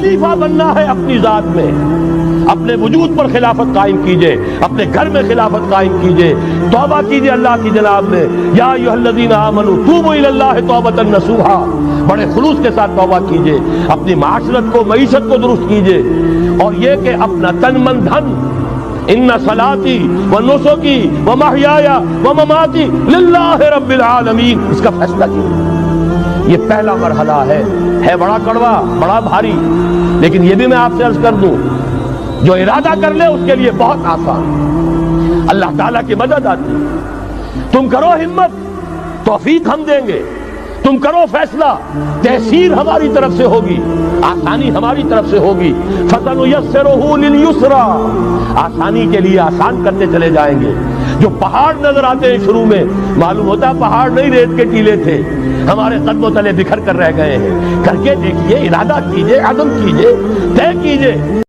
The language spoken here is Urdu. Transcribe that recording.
خلیفہ بننا ہے اپنی ذات میں، اپنے وجود پر خلافت قائم کیجئے، اپنے گھر میں خلافت قائم کیجئے، توبہ کیجئے اللہ کی جناب میں۔ یا ایھا الذین آمنوا توبوا الی اللہ توبۃ نصوحا، بڑے خلوص کے ساتھ توبہ کیجئے، اپنی معاشرت کو، معیشت کو درست کیجئے، اور یہ کہ اپنا تن من دھن، ان صلاتی و نسکی و محیای و مماتی للہ رب العالمین، اس کا فیصلہ کیجئے۔ یہ پہلا مرحلہ ہے بڑا کڑوا، بڑا بھاری، لیکن یہ بھی میں آپ سے عرض کر دوں، جو ارادہ کر لے اس کے لیے بہت آسان، اللہ تعالیٰ کی مدد آتی ہے۔ تم کرو ہمت، توفیق ہم دیں گے، تم کرو فیصلہ، تحصیل ہماری طرف سے ہوگی، آسانی ہماری طرف سے ہوگی۔ فَسَنُيَسِّرُهُ لِلْيُسْرَىٰ، آسانی کے لیے آسان کرتے چلے جائیں گے۔ جو پہاڑ نظر آتے ہیں شروع میں، معلوم ہوتا ہے پہاڑ نہیں، ریت کے ٹیلے تھے، ہمارے قدموں تلے بکھر کر رہ گئے ہیں۔ کر کے دیکھیے، ارادہ کیجئے، عزم کیجئے، طے کیجئے۔